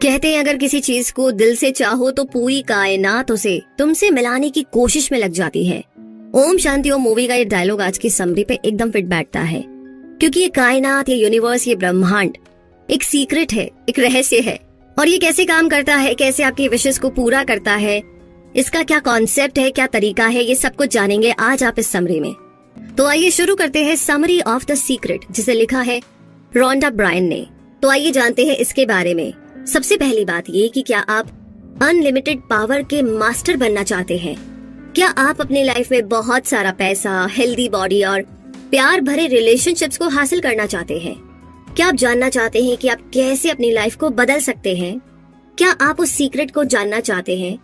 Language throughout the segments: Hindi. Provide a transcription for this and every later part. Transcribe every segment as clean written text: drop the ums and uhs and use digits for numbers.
कहते हैं अगर किसी चीज को दिल से चाहो तो पूरी कायनात उसे तुमसे मिलाने की कोशिश में लग जाती है। ओम शांति ओम मूवी का ये डायलॉग आज की समरी पे एकदम फिट बैठता है, क्योंकि ये कायनात, ये यूनिवर्स, ये ब्रह्मांड एक सीक्रेट है, एक रहस्य है। और ये कैसे काम करता है, कैसे आपकी विशेष को पूरा करता है, इसका क्या कॉन्सेप्ट है, क्या तरीका है, ये सब कुछ जानेंगे आज आप इस समरी में। तो आइए शुरू करते हैं समरी ऑफ द सीक्रेट, जिसे लिखा है रोंडा ब्रायन ने। तो आइए जानते हैं इसके बारे में। सबसे पहली बात ये कि क्या आप अनलिमिटेड पावर के मास्टर बनना चाहते हैं? क्या आप अपनी लाइफ में बहुत सारा पैसा, हेल्दी बॉडी और प्यार भरे रिलेशनशिप्स को हासिल करना चाहते हैं? क्या आप जानना चाहते हैं कि आप कैसे अपनी लाइफ को बदल सकते हैं? क्या आप उस सीक्रेट को जानना चाहते हैं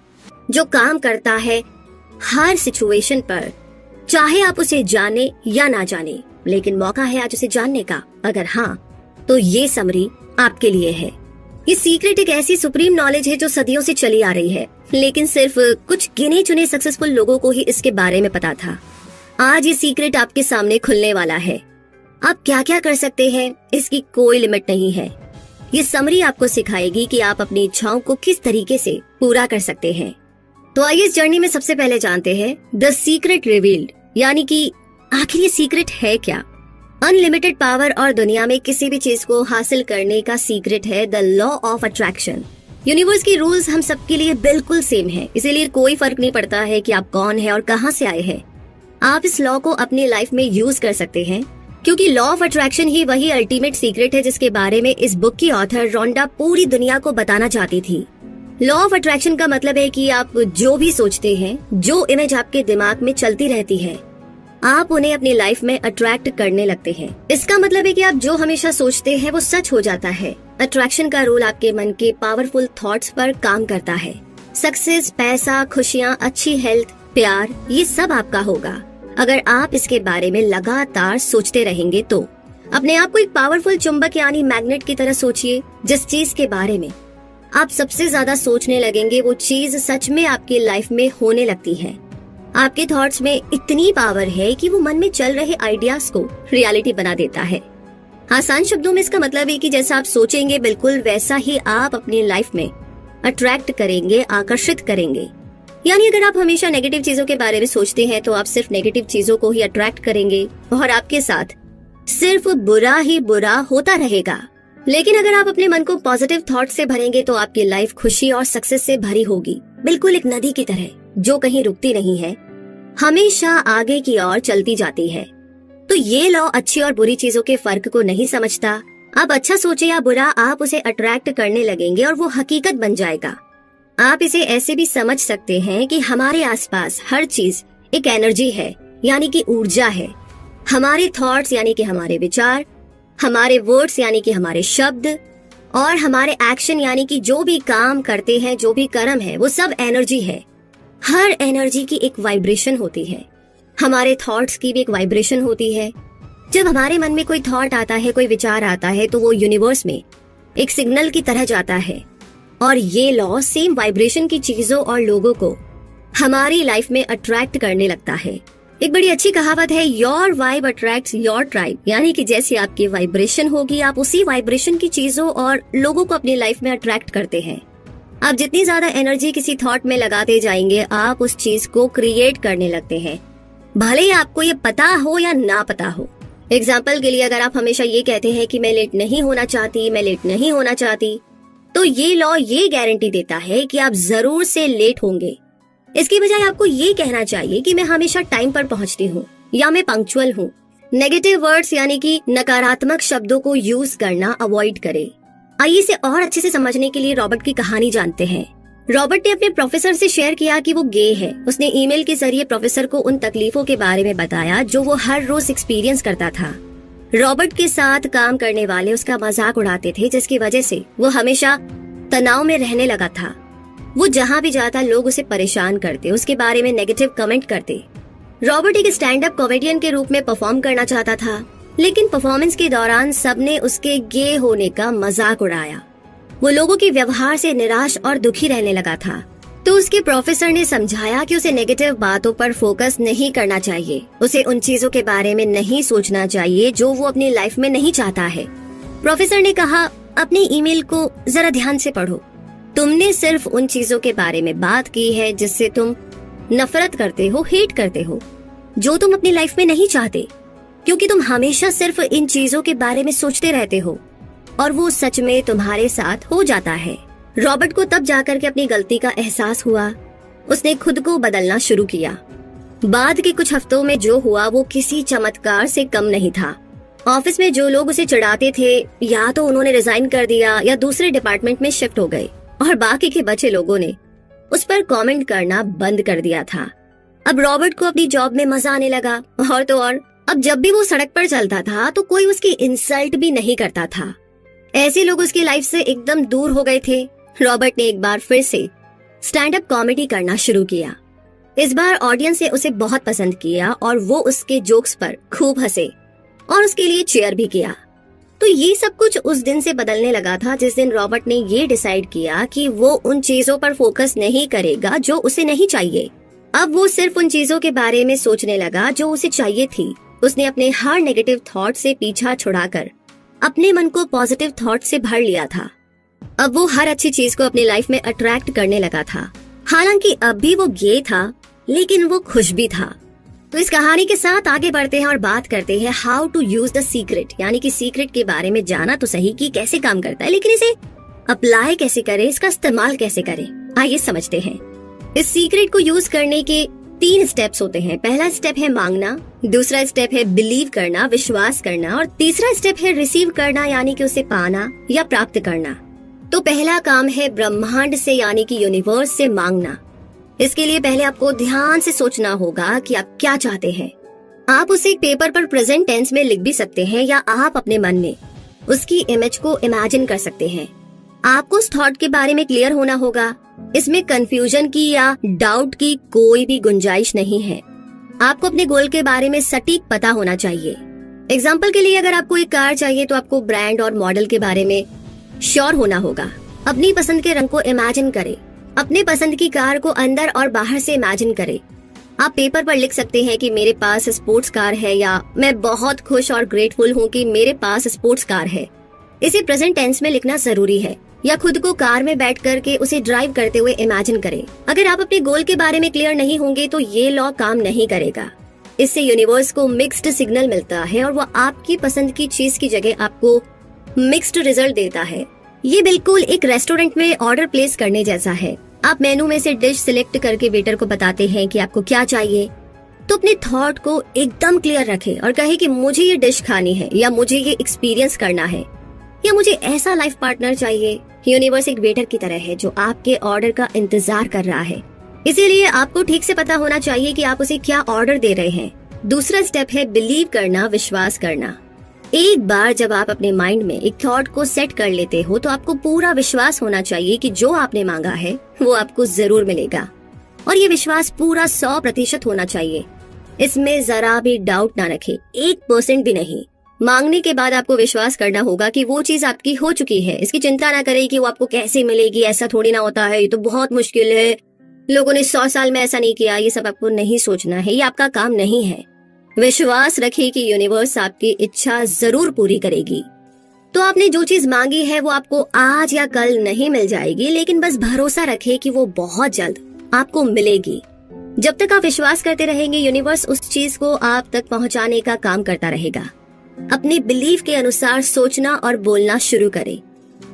जो काम करता है हर सिचुएशन पर, चाहे आप उसे जाने या ना जाने, लेकिन मौका है आज उसे जानने का? अगर हाँ, तो ये समरी आपके लिए है। ये सीक्रेट एक ऐसी सुप्रीम नॉलेज है जो सदियों से चली आ रही है, लेकिन सिर्फ कुछ गिने चुने सक्सेसफुल लोगों को ही इसके बारे में पता था। आज ये सीक्रेट आपके सामने खुलने वाला है। आप क्या क्या कर सकते हैं, इसकी कोई लिमिट नहीं है। ये समरी आपको सिखाएगी कि आप अपनी इच्छाओं को किस तरीके से पूरा कर सकते हैं। तो आइए इस जर्नी में सबसे पहले जानते हैं द सीक्रेट रिवील्ड, यानी कि आखिर ये सीक्रेट है क्या। अनलिमिटेड पावर और दुनिया में किसी भी चीज को हासिल करने का सीक्रेट है the law of attraction. Universe की रूल्स हम सबके लिए बिल्कुल सेम है, इसीलिए कोई फर्क नहीं पड़ता है कि आप कौन है और कहां से आए हैं। आप इस लॉ को अपनी लाइफ में यूज कर सकते हैं, क्योंकि लॉ ऑफ अट्रैक्शन ही वही अल्टीमेट सीक्रेट है जिसके बारे में इस बुक की ऑथर रोंडा पूरी दुनिया को बताना चाहती थी। लॉ ऑफ अट्रैक्शन का मतलब है कि आप जो भी सोचते हैं, जो इमेज आपके दिमाग में चलती रहती है, आप उन्हें अपनी लाइफ में अट्रैक्ट करने लगते हैं। इसका मतलब है कि आप जो हमेशा सोचते हैं वो सच हो जाता है। अट्रैक्शन का रूल आपके मन के पावरफुल थॉट्स पर काम करता है। सक्सेस, पैसा, खुशियाँ, अच्छी हेल्थ, प्यार, ये सब आपका होगा अगर आप इसके बारे में लगातार सोचते रहेंगे। तो अपने आप को एक पावरफुल चुंबक यानी मैग्नेट की तरह सोचिए। जिस चीज के बारे में आप सबसे ज्यादा सोचने लगेंगे वो चीज सच में आपकी लाइफ में होने लगती है। आपके थॉट्स में इतनी पावर है कि वो मन में चल रहे आइडियाज को रियलिटी बना देता है। आसान शब्दों में इसका मतलब है कि जैसा आप सोचेंगे बिल्कुल वैसा ही आप अपनी लाइफ में अट्रैक्ट करेंगे, आकर्षित करेंगे। यानी अगर आप हमेशा नेगेटिव चीजों के बारे में सोचते हैं तो आप सिर्फ नेगेटिव चीजों को ही अट्रैक्ट करेंगे और आपके साथ सिर्फ बुरा ही बुरा होता रहेगा। लेकिन अगर आप अपने मन को पॉजिटिव थॉट से भरेंगे तो आपकी लाइफ खुशी और सक्सेस से भरी होगी, बिल्कुल एक नदी की तरह जो कहीं रुकती नहीं है, हमेशा आगे की ओर चलती जाती है। तो ये लॉ अच्छी और बुरी चीजों के फर्क को नहीं समझता। आप अच्छा सोचे या बुरा, आप उसे अट्रैक्ट करने लगेंगे और वो हकीकत बन जाएगा। आप इसे ऐसे भी समझ सकते हैं कि हमारे आसपास हर चीज एक एनर्जी है, यानी कि ऊर्जा है। हमारे थॉट्स यानी कि हमारे विचार, हमारे वर्ड्स यानी कि हमारे शब्द, और हमारे एक्शन यानी कि जो भी काम करते हैं, जो भी कर्म है, वो सब एनर्जी है। हर एनर्जी की एक वाइब्रेशन होती है। हमारे थॉट्स की भी एक वाइब्रेशन होती है। जब हमारे मन में कोई थॉट आता है, कोई विचार आता है, तो वो यूनिवर्स में एक सिग्नल की तरह जाता है और ये लॉ सेम वाइब्रेशन की चीजों और लोगों को हमारी लाइफ में अट्रैक्ट करने लगता है। एक बड़ी अच्छी कहावत है, your vibe attracts your tribe, यानी कि जैसी आपकी वाइब्रेशन होगी आप उसी वाइब्रेशन की चीजों और लोगों को अपनी लाइफ में अट्रैक्ट करते हैं। आप जितनी ज्यादा एनर्जी किसी थॉट में लगाते जाएंगे, आप उस चीज को क्रिएट करने लगते हैं, भले ही आपको ये पता हो या ना पता हो। एग्जाम्पल के लिए अगर आप हमेशा ये कहते हैं कि मैं लेट नहीं होना चाहती, मैं लेट नहीं होना चाहती, तो ये लॉ ये गारंटी देता है कि आप जरूर से लेट होंगे। इसकी बजाय आपको ये कहना चाहिए कि मैं हमेशा टाइम पर पहुंचती हूँ या मैं पंक्चुअल हूँ। नेगेटिव वर्ड्स यानी कि नकारात्मक शब्दों को यूज करना अवॉइड करें। आइए इसे और अच्छे से समझने के लिए रॉबर्ट की कहानी जानते हैं। रॉबर्ट ने अपने प्रोफेसर से शेयर किया कि वो गे है। उसने ईमेल के जरिए प्रोफेसर को उन तकलीफों के बारे में बताया जो वो हर रोज एक्सपीरियंस करता था। रॉबर्ट के साथ काम करने वाले उसका मजाक उड़ाते थे, जिसकी वजह से वो हमेशा तनाव में रहने लगा था। वो जहाँ भी जाता लोग उसे परेशान करते, उसके बारे में नेगेटिव कमेंट करते। रॉबर्ट एक स्टैंड अप कॉमेडियन के रूप में परफॉर्म करना चाहता था, लेकिन परफॉर्मेंस के दौरान सबने उसके गे होने का मजाक उड़ाया। वो लोगों के व्यवहार से निराश और दुखी रहने लगा था। तो उसके प्रोफेसर ने समझाया कि उसे नेगेटिव बातों पर फोकस नहीं करना चाहिए, उसे उन चीजों के बारे में नहीं सोचना चाहिए जो वो अपनी लाइफ में नहीं चाहता है। प्रोफेसर ने कहा, अपने ईमेल को जरा ध्यान से पढ़ो। तुमने सिर्फ उन चीजों के बारे में बात की है जिससे तुम नफरत करते हो, हेट करते हो, जो तुम अपनी लाइफ में नहीं चाहते, क्योंकि तुम हमेशा सिर्फ इन चीजों के बारे में सोचते रहते हो और वो सच में तुम्हारे साथ हो जाता है। रॉबर्ट को तब जाकर के अपनी गलती का एहसास हुआ। उसने खुद को बदलना शुरू किया। बाद के कुछ हफ्तों में जो हुआ वो किसी चमत्कार से कम नहीं था। ऑफिस में जो लोग उसे चिढ़ाते थे, या तो उन्होंने रिजाइन कर दिया या दूसरे डिपार्टमेंट में शिफ्ट हो गए, और बाकी के बचे लोगों ने उस पर कमेंट करना बंद कर दिया था। अब रॉबर्ट को अपनी जॉब में मजा आने लगा, और तो और अब जब भी वो सड़क पर चलता था तो कोई उसकी इंसल्ट भी नहीं करता था। ऐसे लोग उसकी लाइफ से एकदम दूर हो गए थे। रॉबर्ट ने एक बार फिर से स्टैंड अप कॉमेडी करना शुरू किया। इस बार ऑडियंस ने उसे बहुत पसंद किया और वो उसके जोक्स पर खूब हंसे और उसके लिए चीयर भी किया। तो ये सब कुछ उस दिन से बदलने लगा था जिस दिन रॉबर्ट ने ये डिसाइड किया कि वो उन चीजों पर फोकस नहीं करेगा जो उसे नहीं चाहिए। अब वो सिर्फ उन चीजों के बारे में सोचने लगा जो उसे चाहिए थी। उसने अपने हर नेगेटिव थॉट से पीछा छुड़ाकर अपने मन को पॉजिटिव थॉट से भर लिया था। अब वो हर अच्छी चीज को अपनी लाइफ में अट्रैक्ट करने लगा था। हालांकि अब भी वो गे था, लेकिन वो खुश भी था। तो इस कहानी के साथ आगे बढ़ते हैं और बात करते हैं how to use the secret, यानी कि सीक्रेट के बारे में जाना तो सही कि कैसे काम करता है, लेकिन इसे अप्लाई कैसे करें, इसका इस्तेमाल कैसे करें, आइए समझते हैं। इस सीक्रेट को यूज करने के 3 स्टेप्स होते हैं। पहला स्टेप है मांगना, दूसरा स्टेप है बिलीव करना, विश्वास करना, और तीसरा स्टेप है रिसीव करना, यानी कि उसे पाना या प्राप्त करना। तो पहला काम है ब्रह्मांड से, यानी कि यूनिवर्स से मांगना। इसके लिए पहले आपको ध्यान से सोचना होगा कि आप क्या चाहते हैं। आप उसे एक पेपर पर प्रेजेंट टेंस में लिख भी सकते हैं, या आप अपने मन में उसकी इमेज को इमेजिन कर सकते हैं। आपको उस थॉट के बारे में क्लियर होना होगा। इसमें कंफ्यूजन की या डाउट की कोई भी गुंजाइश नहीं है। आपको अपने गोल के बारे में सटीक पता होना चाहिए। एग्जाम्पल के लिए अगर आपको एक कार चाहिए तो आपको ब्रांड और मॉडल के बारे में श्योर होना होगा। अपनी पसंद के रंग को इमेजिन करें। अपने पसंद की कार को अंदर और बाहर से इमेजिन करें। आप पेपर पर लिख सकते हैं कि मेरे पास स्पोर्ट्स कार है, या मैं बहुत खुश और ग्रेटफुल हूँ कि मेरे पास स्पोर्ट्स कार है। इसे प्रेजेंट टेंस में लिखना जरूरी है, या खुद को कार में बैठ करके उसे ड्राइव करते हुए इमेजिन करें। अगर आप अपने गोल के बारे में क्लियर नहीं होंगे तो ये लॉ काम नहीं करेगा। इससे यूनिवर्स को मिक्स्ड सिग्नल मिलता है और वो आपकी पसंद की चीज की जगह आपको मिक्स्ड रिजल्ट देता है। ये बिल्कुल एक रेस्टोरेंट में ऑर्डर प्लेस करने जैसा है। आप मेनू में से डिश सिलेक्ट करके वेटर को बताते हैं कि आपको क्या चाहिए। तो अपने थॉट को एकदम क्लियर रखें और कहें कि मुझे ये डिश खानी है, या मुझे ये एक्सपीरियंस करना है, या मुझे ऐसा लाइफ पार्टनर चाहिए। यूनिवर्स एक वेटर की तरह है जो आपके ऑर्डर का इंतजार कर रहा है। इसीलिए आपको ठीक से पता होना चाहिए कि आप उसे क्या ऑर्डर दे रहे हैं। दूसरा स्टेप है बिलीव करना, विश्वास करना। एक बार जब आप अपने माइंड में एक थॉट को सेट कर लेते हो तो आपको पूरा विश्वास होना चाहिए कि जो आपने मांगा है वो आपको जरूर मिलेगा, और ये विश्वास पूरा 100% होना चाहिए। इसमें जरा भी डाउट ना रखें, 1% भी नहीं। मांगने के बाद आपको विश्वास करना होगा कि वो चीज आपकी हो चुकी है। इसकी चिंता ना करें कि वो आपको कैसे मिलेगी, ऐसा थोड़ी ना होता है, ये तो बहुत मुश्किल है, लोगों ने 100 साल में ऐसा नहीं किया। ये सब आपको नहीं सोचना है, ये आपका काम नहीं है। विश्वास रखिए कि यूनिवर्स आपकी इच्छा जरूर पूरी करेगी। तो आपने जो चीज मांगी है वो आपको आज या कल नहीं मिल जाएगी, लेकिन बस भरोसा रखें कि वो बहुत जल्द आपको मिलेगी। जब तक आप विश्वास करते रहेंगे, यूनिवर्स उस चीज को आप तक पहुंचाने का काम करता रहेगा। अपने बिलीफ के अनुसार सोचना और बोलना शुरू करें।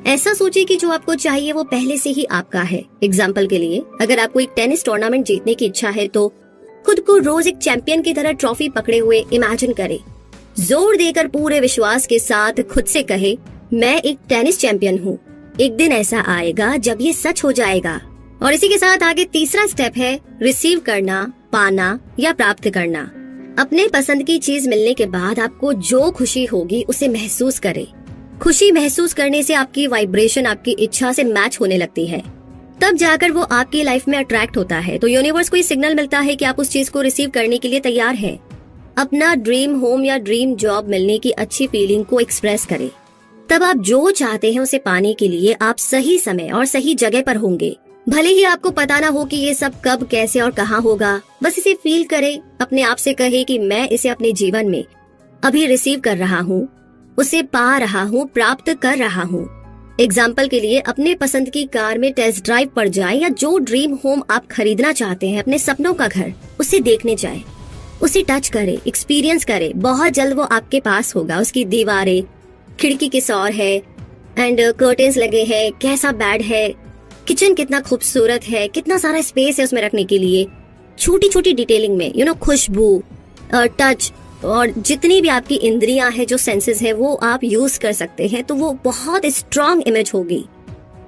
ऐसा सोचिए कि जो आपको चाहिए वो पहले से ही आपका है। एग्जाम्पल के लिए, अगर आपको एक टेनिस टूर्नामेंट जीतने की इच्छा है तो खुद को रोज एक चैंपियन की तरह ट्रॉफी पकड़े हुए इमेजिन करें। जोर देकर पूरे विश्वास के साथ खुद से कहे, मैं एक टेनिस चैंपियन हूँ। एक दिन ऐसा आएगा जब ये सच हो जाएगा। और इसी के साथ आगे तीसरा स्टेप है रिसीव करना, पाना या प्राप्त करना। अपने पसंद की चीज मिलने के बाद आपको जो खुशी होगी उसे महसूस करें। खुशी महसूस करने से आपकी वाइब्रेशन आपकी इच्छा से मैच होने लगती है, तब जाकर वो आपकी लाइफ में अट्रैक्ट होता है। तो यूनिवर्स को ये सिग्नल मिलता है कि आप उस चीज को रिसीव करने के लिए तैयार हैं। अपना ड्रीम होम या ड्रीम जॉब मिलने की अच्छी फीलिंग को एक्सप्रेस करें। तब आप जो चाहते हैं उसे पाने के लिए आप सही समय और सही जगह पर होंगे। भले ही आपको पता ना हो कि ये सब कब, कैसे और कहाँ होगा, बस इसे फील करें। अपने आप से कहे कि मैं इसे अपने जीवन में अभी रिसीव कर रहा हूँ, उसे पा रहा हूँ, प्राप्त कर रहा हूँ। एग्जाम्पल के लिए अपने पसंद की कार में टेस्ट ड्राइव पर जाए या जो ड्रीम होम आप खरीदना चाहते हैं, अपने सपनों का घर, उसे देखने जाए, उसे टच करे, एक्सपीरियंस करे। बहुत जल्द वो आपके पास होगा। उसकी दीवारें, खिड़की किस और है एंड कर्टेन्स लगे हैं, कैसा बेड है, किचन कितना खूबसूरत है, कितना सारा स्पेस है उसमें रखने के लिए, छोटी छोटी डिटेलिंग में खुशबू, टच और जितनी भी आपकी इंद्रियां हैं, जो सेंसेस है, वो आप यूज कर सकते हैं। तो वो बहुत स्ट्रॉन्ग इमेज होगी।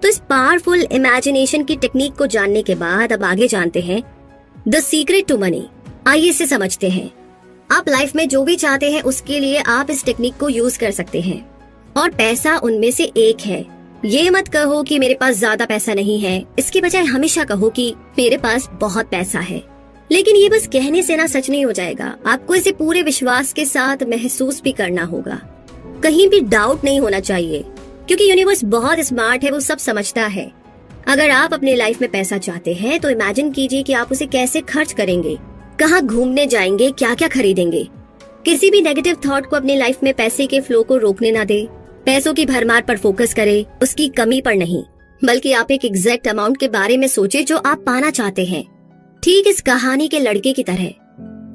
तो इस पावरफुल इमेजिनेशन की टेक्निक को जानने के बाद अब आगे जानते हैं द सीक्रेट टू मनी। आइए इसे समझते हैं। आप लाइफ में जो भी चाहते हैं उसके लिए आप इस टेक्निक को यूज कर सकते हैं और पैसा उनमें से एक है। ये मत कहो कि मेरे पास ज्यादा पैसा नहीं है, इसके बजाय हमेशा कहो कि मेरे पास बहुत पैसा है। लेकिन ये बस कहने से ना सच नहीं हो जाएगा। आपको इसे पूरे विश्वास के साथ महसूस भी करना होगा। कहीं भी डाउट नहीं होना चाहिए, क्योंकि यूनिवर्स बहुत स्मार्ट है, वो सब समझता है। अगर आप अपने लाइफ में पैसा चाहते हैं तो इमेजिन कीजिए कि आप उसे कैसे खर्च करेंगे, कहाँ घूमने जाएंगे, क्या क्या खरीदेंगे। किसी भी नेगेटिव थॉट को अपनी लाइफ में पैसे के फ्लो को रोकने ना दे। पैसों की भरमार पर फोकस करें, उसकी कमी पर नहीं, बल्कि आप एक एग्जैक्ट अमाउंट के बारे में सोचे जो आप पाना चाहते हैं। ठीक इस कहानी के लड़के की तरह।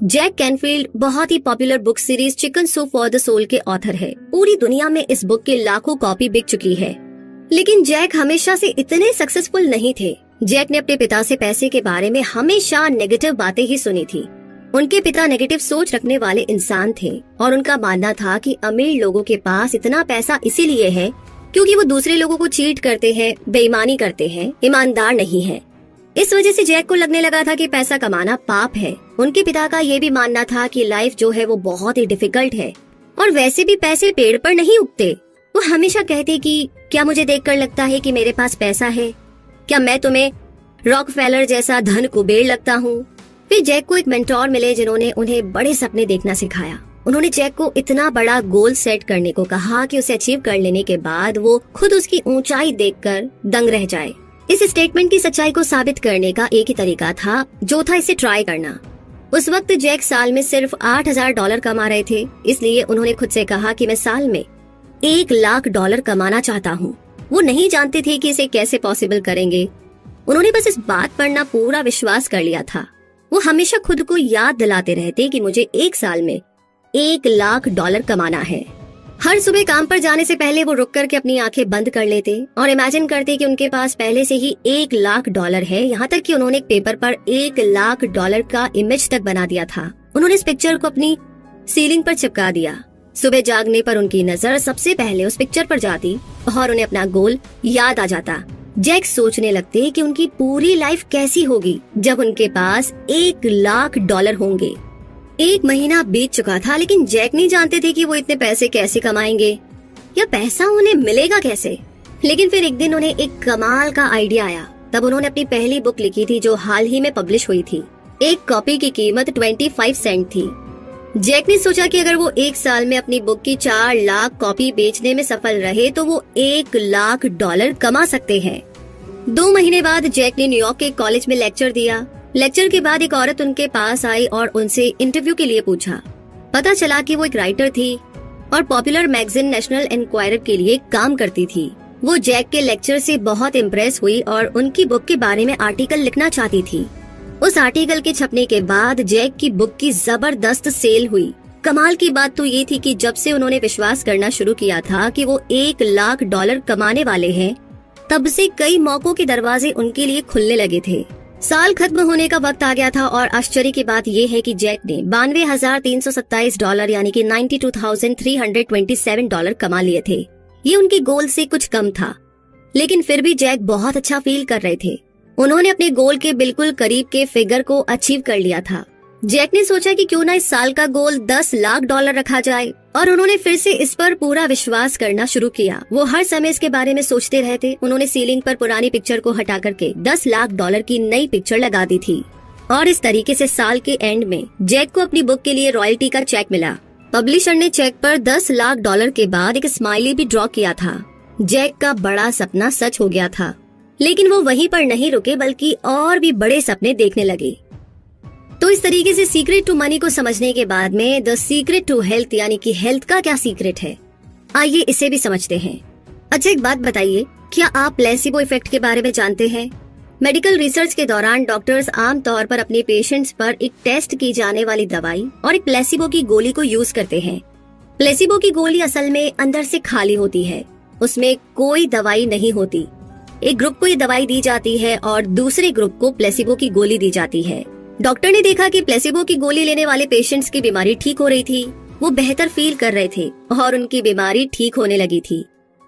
जैक कैनफील्ड बहुत ही popular book series chicken soup for the soul के ऑथर है। पूरी दुनिया में इस बुक के लाखों कॉपी बिक चुकी है। लेकिन जैक हमेशा से इतने सक्सेसफुल नहीं थे। जैक ने अपने पिता से पैसे के बारे में हमेशा नेगेटिव बातें ही सुनी थी। उनके पिता नेगेटिव सोच रखने वाले इंसान थे और उनका मानना था कि अमीर लोगों के पास इतना पैसा इसीलिए है क्योंकि वो दूसरे लोगों को चीट करते हैं, बेईमानी करते हैं, ईमानदार नहीं है। इस वजह से जैक को लगने लगा था कि पैसा कमाना पाप है। उनके पिता का ये भी मानना था कि लाइफ जो है वो बहुत ही डिफिकल्ट है और वैसे भी पैसे पेड़ पर नहीं उगते। वो हमेशा कहते कि क्या मुझे देखकर लगता है कि मेरे पास पैसा है? क्या मैं तुम्हें रॉकफेलर जैसा धन कुबेर लगता हूँ? फिर जैक को एक मेंटोर मिले जिन्होंने उन्हें बड़े सपने देखना सिखाया। उन्होंने जैक को इतना बड़ा गोल सेट करने को कहा कि उसे अचीव कर लेने के बाद वो खुद उसकी ऊंचाई देखकर दंग रह जाए। इस स्टेटमेंट की सच्चाई को साबित करने का एक ही तरीका था, जो था इसे ट्राई करना। उस वक्त जैक साल में सिर्फ $8,000 कमा रहे थे, इसलिए उन्होंने खुद से कहा कि मैं साल में $1,00,000 कमाना चाहता हूँ। वो नहीं जानते थे कि इसे कैसे पॉसिबल करेंगे। उन्होंने बस इस बात पर ना पूरा विश्वास कर लिया था। वो हमेशा खुद को याद दिलाते रहते कि मुझे एक साल में $1,00,000 कमाना है। हर सुबह काम पर जाने से पहले वो रुक करके अपनी आंखें बंद कर लेते और इमेजिन करते कि उनके पास पहले से ही $1,00,000 है। यहाँ तक कि उन्होंने एक पेपर पर $1,00,000 का इमेज तक बना दिया था। उन्होंने इस पिक्चर को अपनी सीलिंग पर चिपका दिया। सुबह जागने पर उनकी नजर सबसे पहले उस पिक्चर पर जाती और उन्हें अपना गोल याद आ जाता। जैक सोचने लगते कि उनकी पूरी लाइफ कैसी होगी जब उनके पास $1,00,000 होंगे। 1 महीना बीत चुका था, लेकिन जैक नहीं जानते थे कि वो इतने पैसे कैसे कमाएंगे या पैसा उन्हें मिलेगा कैसे। लेकिन फिर एक दिन उन्हें एक कमाल का आइडिया आया। तब उन्होंने अपनी पहली बुक लिखी थी जो हाल ही में पब्लिश हुई थी। एक कॉपी की कीमत 25 सेंट थी। जैक ने सोचा कि अगर वो एक साल में अपनी बुक की 4 लाख कॉपी बेचने में सफल रहे तो वो $1,00,000 कमा सकते हैं। 2 महीने बाद जैक ने न्यूयॉर्क के कॉलेज में लेक्चर दिया। लेक्चर के बाद एक औरत उनके पास आई और उनसे इंटरव्यू के लिए पूछा। पता चला कि वो एक राइटर थी और पॉपुलर मैगजीन नेशनल एनक्वायरर के लिए काम करती थी। वो जैक के लेक्चर से बहुत इम्प्रेस हुई और उनकी बुक के बारे में आर्टिकल लिखना चाहती थी। उस आर्टिकल के छपने के बाद जैक की बुक की जबरदस्त सेल हुई। कमाल की बात तो ये थी कि जब से उन्होंने विश्वास करना शुरू किया था कि वो $1,00,000 कमाने वाले हैं, तब से कई मौकों के दरवाजे उनके लिए खुलने लगे थे। साल खत्म होने का वक्त आ गया था और आश्चर्य की बात यह है कि जैक ने $92,327 यानी कि $92,327 कमा लिए थे। ये उनके गोल से कुछ कम था, लेकिन फिर भी जैक बहुत अच्छा फील कर रहे थे। उन्होंने अपने गोल के बिल्कुल करीब के फिगर को अचीव कर लिया था। जैक ने सोचा कि क्यों ना इस साल का गोल $10,00,000 रखा जाए और उन्होंने फिर से इस पर पूरा विश्वास करना शुरू किया। वो हर समय इसके बारे में सोचते रहते। उन्होंने सीलिंग पर पुरानी पिक्चर को हटा करके $10,00,000 की नई पिक्चर लगा दी थी और इस तरीके से साल के एंड में जैक को अपनी बुक के लिए रॉयल्टी का चेक मिला। पब्लिशर ने चेक पर $10,00,000 के बाद एक स्माइली भी ड्रॉ किया था। जैक का बड़ा सपना सच हो गया था, लेकिन वो वहीं पर नहीं रुके बल्कि और भी बड़े सपने देखने लगे। तो इस तरीके से सीक्रेट टू मनी को समझने के बाद में द सीक्रेट टू हेल्थ यानी कि हेल्थ का क्या सीक्रेट है, आइए इसे भी समझते हैं। अच्छा, एक बात बताइए, क्या आप प्लेसिबो इफेक्ट के बारे में जानते हैं? मेडिकल रिसर्च के दौरान डॉक्टर्स आमतौर पर अपने पेशेंट्स पर एक टेस्ट की जाने वाली दवाई और एक प्लेसिबो की गोली को यूज करते हैं। प्लेसिबो की गोली असल में अंदर से खाली होती है, उसमें कोई दवाई नहीं होती। एक ग्रुप को ये दवाई दी जाती है और दूसरे ग्रुप को प्लेसिबो की गोली दी जाती है। डॉक्टर ने देखा कि प्लेसिबो की गोली लेने वाले पेशेंट्स की बीमारी ठीक हो रही थी, वो बेहतर फील कर रहे थे और उनकी बीमारी ठीक होने लगी थी।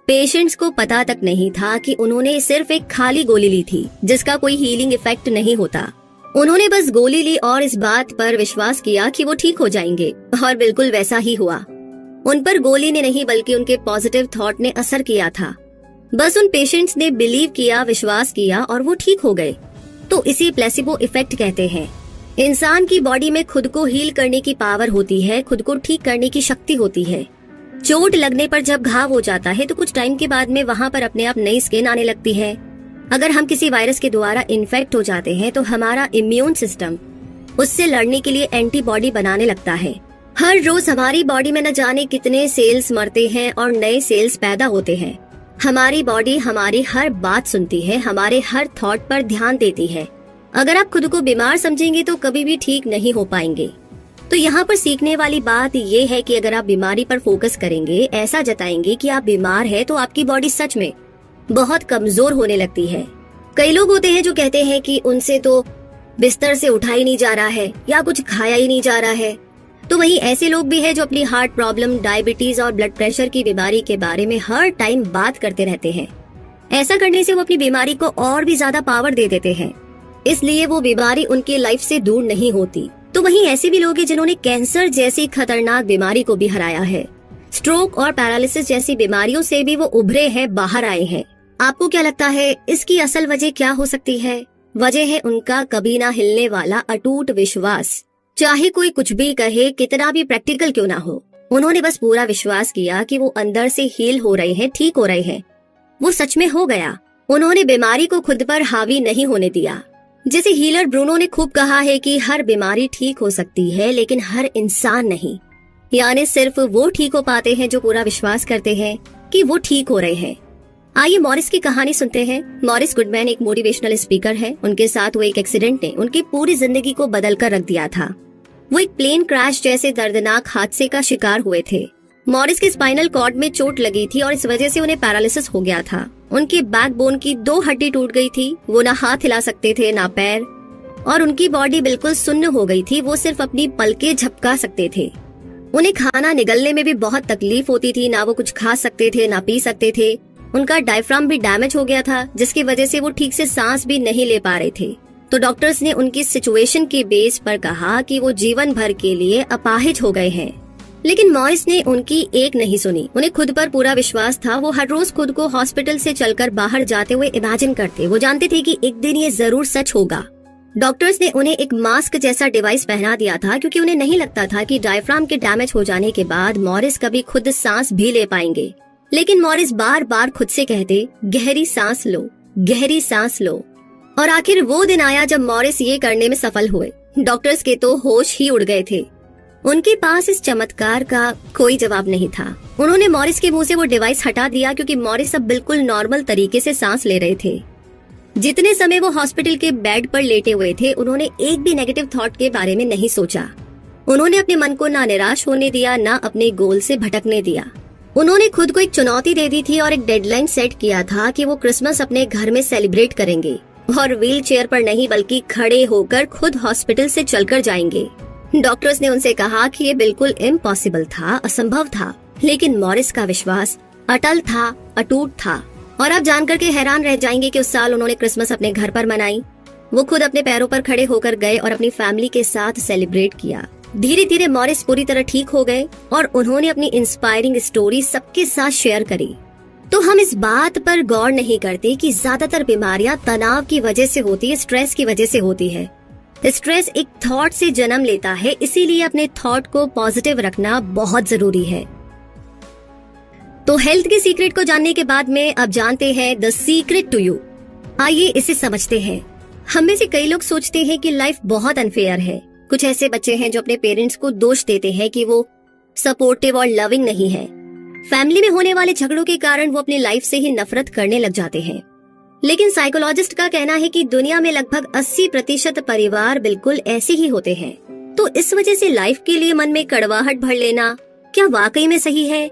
पेशेंट्स को पता तक नहीं था कि उन्होंने सिर्फ एक खाली गोली ली थी जिसका कोई हीलिंग इफेक्ट नहीं होता। उन्होंने बस गोली ली और इस बात पर विश्वास किया कि वो ठीक हो जाएंगे, और बिल्कुल वैसा ही हुआ। उन पर गोली ने नहीं बल्कि उनके पॉजिटिव थॉट ने असर किया था। बस उन पेशेंट्स ने बिलीव किया, विश्वास किया और वो ठीक हो गए। तो इसे प्लेसिबो इफेक्ट कहते हैं। इंसान की बॉडी में खुद को हील करने की पावर होती है, खुद को ठीक करने की शक्ति होती है। चोट लगने पर जब घाव हो जाता है तो कुछ टाइम के बाद में वहाँ पर अपने आप नई स्किन आने लगती है। अगर हम किसी वायरस के द्वारा इन्फेक्ट हो जाते हैं तो हमारा इम्यून सिस्टम उससे लड़ने के लिए एंटीबॉडी बनाने लगता है। हर रोज हमारी बॉडी में न जाने कितने सेल्स मरते हैं और नए सेल्स पैदा होते हैं। हमारी बॉडी हमारी हर बात सुनती है, हमारे हर थॉट पर ध्यान देती है। अगर आप खुद को बीमार समझेंगे तो कभी भी ठीक नहीं हो पाएंगे। तो यहाँ पर सीखने वाली बात ये है कि अगर आप बीमारी पर फोकस करेंगे, ऐसा जताएंगे कि आप बीमार हैं, तो आपकी बॉडी सच में बहुत कमजोर होने लगती है। कई लोग होते हैं जो कहते हैं कि उनसे तो बिस्तर से उठा ही नहीं जा रहा है या कुछ खाया ही नहीं जा रहा है। तो वहीं ऐसे लोग भी हैं जो अपनी हार्ट प्रॉब्लम, डायबिटीज और ब्लड प्रेशर की बीमारी के बारे में हर टाइम बात करते रहते हैं। ऐसा करने से वो अपनी बीमारी को और भी ज्यादा पावर दे देते हैं, इसलिए वो बीमारी उनकी लाइफ से दूर नहीं होती। तो वहीं ऐसे भी लोग हैं जिन्होंने कैंसर जैसी खतरनाक बीमारी को भी हराया है। स्ट्रोक और पैरालिसिस जैसी बीमारियों से भी वो उभरे हैं, बाहर आए हैं। आपको क्या लगता है इसकी असल वजह क्या हो सकती है? वजह है उनका कभी ना हिलने वाला अटूट विश्वास। चाहे कोई कुछ भी कहे, कितना भी प्रैक्टिकल क्यों ना हो, उन्होंने बस पूरा विश्वास किया कि वो अंदर से हील हो रहे हैं, ठीक हो रहे हैं। वो सच में हो गया। उन्होंने बीमारी को खुद पर हावी नहीं होने दिया। जैसे हीलर ब्रूनो ने खूब कहा है कि हर बीमारी ठीक हो सकती है लेकिन हर इंसान नहीं। यानी सिर्फ वो ठीक हो पाते हैं जो पूरा विश्वास करते हैं कि वो ठीक हो रहे हैं। आइए मॉरिस की कहानी सुनते हैं। मॉरिस गुडमैन एक मोटिवेशनल स्पीकर है। उनके साथ हुए एक एक्सीडेंट ने उनकी पूरी जिंदगी को बदल कर रख दिया था। वो एक प्लेन क्रैश जैसे दर्दनाक हादसे का शिकार हुए थे। मॉरिस के स्पाइनल कॉर्ड में चोट लगी थी और इस वजह से उन्हें पैरालिसिस हो गया था। उनकी बैकबोन की 2 हड्डी टूट गई थी। वो ना हाथ हिला सकते थे ना पैर, और उनकी बॉडी बिल्कुल सुन्न हो गई थी। वो सिर्फ अपनी पलकें झपका सकते थे। उन्हें खाना निगलने में भी बहुत तकलीफ होती थी। ना वो कुछ खा सकते थे ना पी सकते थे। उनका डायफ्राम भी डैमेज हो गया था, जिसकी वजह से वो ठीक से सांस भी नहीं ले पा रहे थे। तो डॉक्टर्स ने उनकी सिचुएशन के बेस पर कहा कि वो जीवन भर के लिए अपाहिज हो गए हैं। लेकिन मॉरिस ने उनकी एक नहीं सुनी। उन्हें खुद पर पूरा विश्वास था। वो हर रोज खुद को हॉस्पिटल से चलकर बाहर जाते हुए इमेजिन करते। वो जानते थे कि एक दिन ये जरूर सच होगा। डॉक्टर्स ने उन्हें एक मास्क जैसा डिवाइस पहना दिया था, क्योंकि उन्हें नहीं लगता था कि डायफ्राम के डैमेज हो जाने के बाद मॉरिस कभी खुद सांस भी ले पाएंगे। लेकिन मॉरिस बार बार खुद से कहते, गहरी सांस लो, गहरी सांस लो। और आखिर वो दिन आया जब मॉरिस ये करने में सफल हुए। डॉक्टर्स के तो होश ही उड़ गए थे। उनके पास इस चमत्कार का कोई जवाब नहीं था। उन्होंने मॉरिस के मुंह से वो डिवाइस हटा दिया, क्योंकि मॉरिस अब बिल्कुल नॉर्मल तरीके से सांस ले रहे थे। जितने समय वो हॉस्पिटल के बेड पर लेटे हुए थे, उन्होंने एक भी नेगेटिव थॉट के बारे में नहीं सोचा। उन्होंने अपने मन को ना निराश होने दिया, ना अपने गोल से भटकने दिया। उन्होंने खुद को एक चुनौती दे दी थी और एक डेडलाइन सेट किया था कि वो क्रिसमस अपने घर में सेलिब्रेट करेंगे, और व्हील चेयर पर नहीं बल्कि खड़े होकर खुद हॉस्पिटल से चलकर जाएंगे। डॉक्टर्स ने उनसे कहा कि ये बिल्कुल इम्पॉसिबल था, असंभव था, लेकिन मॉरिस का विश्वास अटल था, अटूट था। और आप जानकर के हैरान रह जाएंगे कि उस साल उन्होंने क्रिसमस अपने घर पर मनाई। वो खुद अपने पैरों पर खड़े होकर गए और अपनी फैमिली के साथ सेलिब्रेट किया। धीरे धीरे मॉरिस पूरी तरह ठीक हो गए और उन्होंने अपनी इंस्पायरिंग स्टोरी सबके साथ शेयर करी। तो हम इस बात पर गौर नहीं करते कि ज्यादातर बीमारियां तनाव की वजह से होती है, स्ट्रेस की वजह से होती है। स्ट्रेस एक थॉट से जन्म लेता है, इसीलिए अपने थॉट को पॉजिटिव रखना बहुत जरूरी है। तो हेल्थ के सीक्रेट को जानने के बाद में अब जानते हैं द सीक्रेट टू यू। आइए इसे समझते हैं। हम में से कई लोग सोचते हैं कि लाइफ बहुत अनफेयर है। कुछ ऐसे बच्चे हैं जो अपने पेरेंट्स को दोष देते हैं कि वो सपोर्टिव और लविंग नहीं है। फैमिली में होने वाले झगड़ों के कारण वो अपनी लाइफ से ही नफरत करने लग जाते हैं। लेकिन साइकोलॉजिस्ट का कहना है कि दुनिया में लगभग 80% परिवार बिल्कुल ऐसे ही होते हैं। तो इस वजह से लाइफ के लिए मन में कड़वाहट भर लेना क्या वाकई में सही है?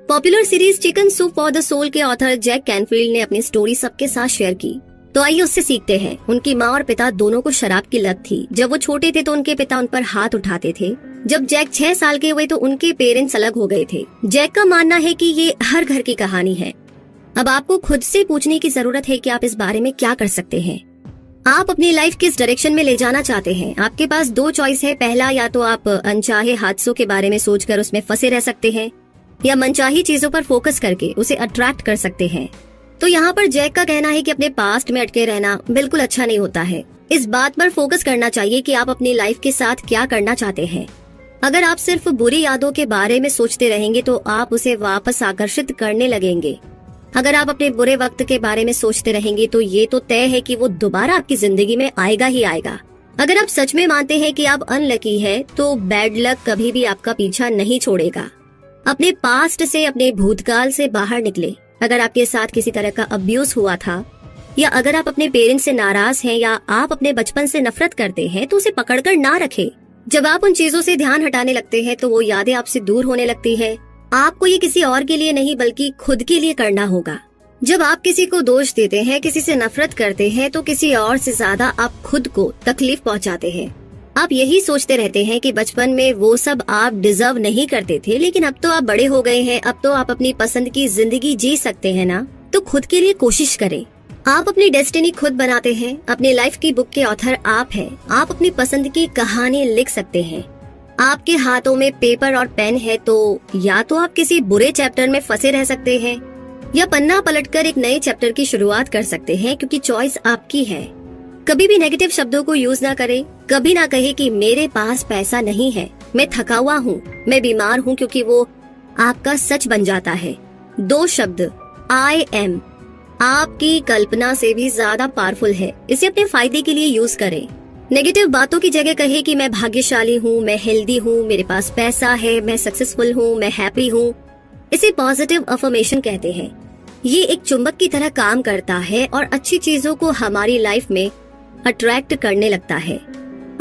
Popular series chicken soup for the soul के ऑथर जैक कैनफील्ड ने अपनी स्टोरी सबके साथ शेयर की। तो आइए उससे सीखते हैं। उनकी माँ और पिता दोनों को शराब की लत थी। जब वो छोटे थे तो उनके पिता उन पर हाथ उठाते थे। जब जैक 6 साल के हुए तो उनके पेरेंट्स अलग हो गए थे। जैक का मानना है कि ये हर घर की कहानी है। अब आपको खुद से पूछने की जरूरत है कि आप इस बारे में क्या कर सकते हैं। आप अपनी लाइफ किस डायरेक्शन में ले जाना चाहते हैं? आपके पास 2 चॉइस है। पहला, या तो आप अनचाहे हादसों के बारे में सोचकर उसमें फंसे रह सकते हैं, या मनचाही चीजों पर फोकस करके उसे अट्रैक्ट कर सकते हैं। तो यहाँ पर जैक का कहना है कि अपने पास्ट में अटके रहना बिल्कुल अच्छा नहीं होता है। इस बात पर फोकस करना चाहिए कि आप अपनी लाइफ के साथ क्या करना चाहते हैं। अगर आप सिर्फ बुरी यादों के बारे में सोचते रहेंगे तो आप उसे वापस आकर्षित करने लगेंगे। अगर आप अपने बुरे वक्त के बारे में सोचते रहेंगे तो ये तो तय है कि वो दोबारा आपकी जिंदगी में आएगा ही आएगा। अगर आप सच में मानते हैं कि आप अनलकी है तो बैड लक कभी भी आपका पीछा नहीं छोड़ेगा। अपने पास्ट से, अपने भूतकाल से बाहर निकले। अगर आपके साथ किसी तरह का अब्यूज हुआ था, या अगर आप अपने पेरेंट्स से नाराज हैं, या आप अपने बचपन से नफरत करते हैं, तो उसे पकड़कर ना रखें। जब आप उन चीजों से ध्यान हटाने लगते हैं तो वो यादें आपसे दूर होने लगती है। आपको ये किसी और के लिए नहीं बल्कि खुद के लिए करना होगा। जब आप किसी को दोष देते हैं, किसी से नफरत करते हैं, तो किसी और से ज्यादा आप खुद को तकलीफ पहुंचाते हैं। आप यही सोचते रहते हैं कि बचपन में वो सब आप डिजर्व नहीं करते थे, लेकिन अब तो आप बड़े हो गए हैं, अब तो आप अपनी पसंद की जिंदगी जी सकते हैं ना। तो खुद के लिए कोशिश करें। आप अपनी डेस्टिनी खुद बनाते हैं। अपनी लाइफ की बुक के ऑथर आप हैं। आप अपनी पसंद की कहानी लिख सकते हैं। आपके हाथों में पेपर और पेन है तो या तो आप किसी बुरे चैप्टर में फंसे रह सकते हैं, या पन्ना पलटकर एक नए चैप्टर की शुरुआत कर सकते हैं, क्योंकि चॉइस आपकी है। कभी भी नेगेटिव शब्दों को यूज ना करें। कभी ना कहे कि मेरे पास पैसा नहीं है, मैं थका हुआ हूँ, मैं बीमार हूँ, क्योंकि वो आपका सच बन जाता है। 2 शब्द आई एम आपकी कल्पना से भी ज्यादा पावरफुल है। इसे अपने फायदे के लिए यूज करें। नेगेटिव बातों की जगह कहे कि मैं भाग्यशाली हूँ, मैं हेल्दी हूँ, मेरे पास पैसा है, मैं सक्सेसफुल हूँ, मैं हैप्पी हूँ। इसे पॉजिटिव अफर्मेशन कहते हैं। ये एक चुंबक की तरह काम करता है और अच्छी चीजों को हमारी लाइफ में अट्रैक्ट करने लगता है।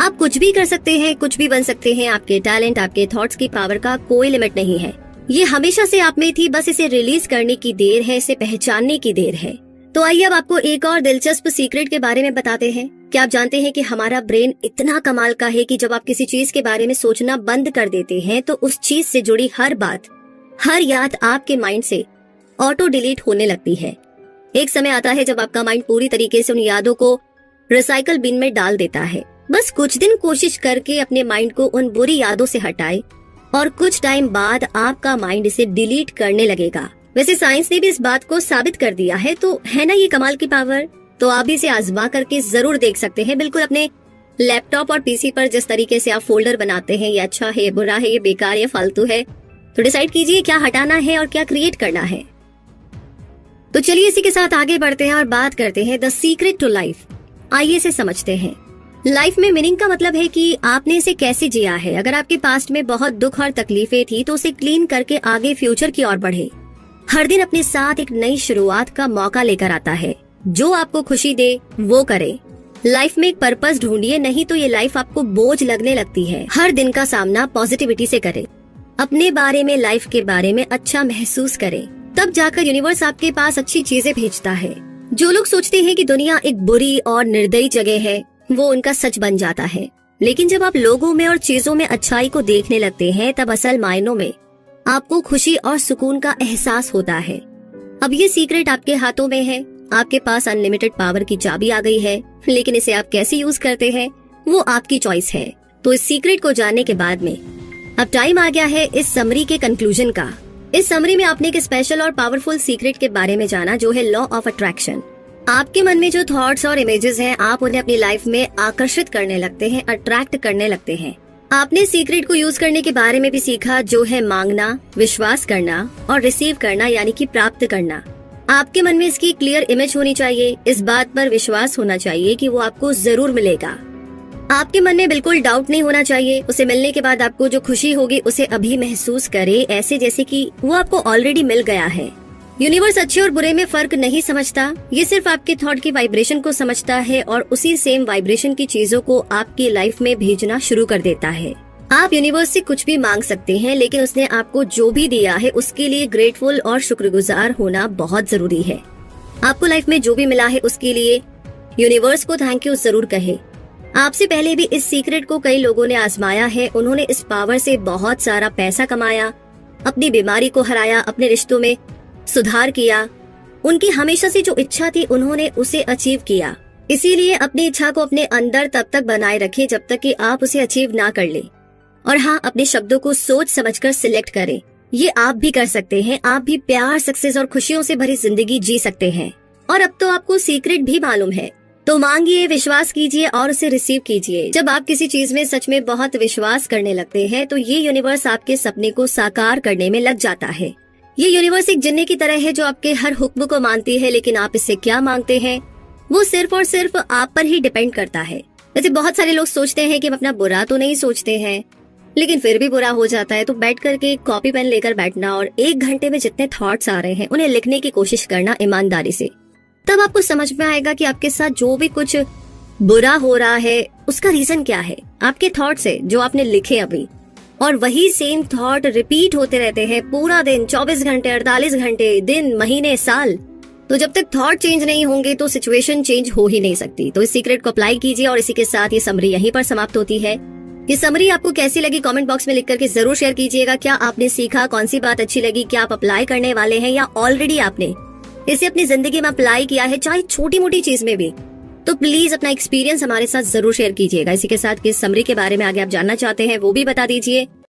आप कुछ भी कर सकते हैं, कुछ भी बन सकते हैं। आपके टैलेंट, आपके थॉट्स की पावर का कोई लिमिट नहीं है। ये हमेशा से आप में थी, बस इसे रिलीज करने की देर है, इसे पहचानने की देर है। तो आइए अब आपको एक और दिलचस्प सीक्रेट के बारे में बताते हैं। क्या आप जानते हैं कि हमारा ब्रेन इतना कमाल का है कि जब आप किसी चीज के बारे में सोचना बंद कर देते हैं तो उस चीज से जुड़ी हर बात, हर याद आपके माइंड से ऑटो डिलीट होने लगती है। एक समय आता है जब आपका माइंड पूरी तरीके से उन यादों को रिसाइकल बिन में डाल देता है। बस कुछ दिन कोशिश करके अपने माइंड को उन बुरी यादों से हटाए और कुछ टाइम बाद आपका माइंड इसे डिलीट करने लगेगा। वैसे साइंस ने भी इस बात को साबित कर दिया है, तो है ना ये कमाल की पावर। तो आप भी इसे आजमा करके जरूर देख सकते हैं। बिल्कुल अपने लैपटॉप और पीसी पर जिस तरीके से आप फोल्डर बनाते हैं, ये अच्छा है, ये बुरा है, ये बेकार, ये फालतू है, तो डिसाइड कीजिए क्या हटाना है और क्या क्रिएट करना है। तो चलिए इसी के साथ आगे बढ़ते हैं और बात करते हैं द सीक्रेट टू लाइफ। आइए इसे समझते हैं। लाइफ में मीनिंग का मतलब है कि आपने इसे कैसे जिया है। अगर आपके पास्ट में बहुत दुख और तकलीफें थी तो उसे क्लीन करके आगे फ्यूचर की ओर बढ़े। हर दिन अपने साथ एक नई शुरुआत का मौका लेकर आता है। जो आपको खुशी दे वो करे। लाइफ में एक पर्पस ढूंढिए, नहीं तो ये लाइफ आपको बोझ लगने लगती है। हर दिन का सामना पॉजिटिविटी से करें। अपने बारे में, लाइफ के बारे में अच्छा महसूस करें, तब जाकर यूनिवर्स आपके पास अच्छी चीजें भेजता है। जो लोग सोचते हैं कि दुनिया एक बुरी और निर्दयी जगह है, वो उनका सच बन जाता है। लेकिन जब आप लोगों में और चीजों में अच्छाई को देखने लगते हैं, तब असल मायनों में आपको खुशी और सुकून का एहसास होता है। अब ये सीक्रेट आपके हाथों में है। आपके पास अनलिमिटेड पावर की चाबी आ गई है, लेकिन इसे आप कैसे यूज करते हैं वो आपकी चॉइस है। तो इस सीक्रेट को जानने के बाद में अब टाइम आ गया है इस समरी के कंक्लूजन का। इस समरी में आपने एक स्पेशल और पावरफुल सीक्रेट के बारे में जाना, जो है लॉ ऑफ अट्रैक्शन। आपके मन में जो थॉट्स और इमेजेस हैं, आप उन्हें अपनी लाइफ में आकर्षित करने लगते हैं, अट्रैक्ट करने लगते हैं। आपने सीक्रेट को यूज करने के बारे में भी सीखा, जो है मांगना, विश्वास करना और रिसीव करना, यानी कि प्राप्त करना। आपके मन में इसकी क्लियर इमेज होनी चाहिए। इस बात पर विश्वास होना चाहिए कि वो आपको जरूर मिलेगा। आपके मन में बिल्कुल डाउट नहीं होना चाहिए। उसे मिलने के बाद आपको जो खुशी होगी उसे अभी महसूस करे, ऐसे जैसे कि वो आपको ऑलरेडी मिल गया है। यूनिवर्स अच्छे और बुरे में फर्क नहीं समझता, ये सिर्फ आपके थॉट की वाइब्रेशन को समझता है और उसी सेम वाइब्रेशन की चीजों को आपकी लाइफ में भेजना शुरू कर देता है। आप यूनिवर्स से कुछ भी मांग सकते हैं, लेकिन उसने आपको जो भी दिया है उसके लिए ग्रेटफुल और शुक्रगुजार होना बहुत जरूरी है। आपको लाइफ में जो भी मिला है उसके लिए यूनिवर्स को थैंक यू जरूर कहे। आपसे पहले भी इस सीक्रेट को कई लोगों ने आजमाया है। उन्होंने इस पावर से बहुत सारा पैसा कमाया, अपनी बीमारी को हराया, अपने रिश्तों में सुधार किया। उनकी हमेशा से जो इच्छा थी उन्होंने उसे अचीव किया। इसीलिए अपनी इच्छा को अपने अंदर तब तक बनाए रखें जब तक कि आप उसे अचीव ना कर ले। और हाँ, अपने शब्दों को सोच समझकर सिलेक्ट करें। ये आप भी कर सकते हैं। आप भी प्यार, सक्सेस और खुशियों से भरी जिंदगी जी सकते हैं। और अब तो आपको सीक्रेट भी मालूम है, तो मांगिए, विश्वास कीजिए और उसे रिसीव कीजिए। जब आप किसी चीज में सच में बहुत विश्वास करने लगते हैं तो ये यूनिवर्स आपके सपने को साकार करने में लग जाता है। ये यूनिवर्स एक जिन्ने की तरह है जो आपके हर हुक्म को मानती है, लेकिन आप इससे क्या मांगते हैं वो सिर्फ और सिर्फ आप पर ही डिपेंड करता है। वैसे बहुत सारे लोग सोचते हैं कि हम अपना बुरा तो नहीं सोचते हैं, लेकिन फिर भी बुरा हो जाता है। तो बैठ करके कॉपी पेन लेकर बैठना और 1 घंटे में जितने थॉट्स आ रहे हैं उन्हें लिखने की कोशिश करना ईमानदारी से। तब आपको समझ में आएगा कि आपके साथ जो भी कुछ बुरा हो रहा है उसका रीजन क्या है। आपके थॉट्स है जो आपने लिखे अभी, और वही सेम थॉट रिपीट होते रहते हैं पूरा दिन, 24 घंटे, 48 घंटे, दिन, महीने, साल। तो जब तक थॉट चेंज नहीं होंगे तो सिचुएशन चेंज हो ही नहीं सकती। तो इस सीक्रेट को अप्लाई कीजिए। और इसी के साथ ये समरी यहीं पर समाप्त होती है। ये समरी आपको कैसी लगी कमेंट बॉक्स में लिख करके जरूर शेयर कीजिएगा। क्या आपने सीखा, कौन सी बात अच्छी लगी, क्या आप अप्लाई करने वाले हैं या ऑलरेडी आपने इसे अपनी जिंदगी में अप्लाई किया है, चाहे छोटी मोटी चीज में भी। तो प्लीज अपना एक्सपीरियंस हमारे साथ जरूर शेयर कीजिएगा। इसी के साथ किस समरी के बारे में आगे आप जानना चाहते हैं वो भी बता दीजिए।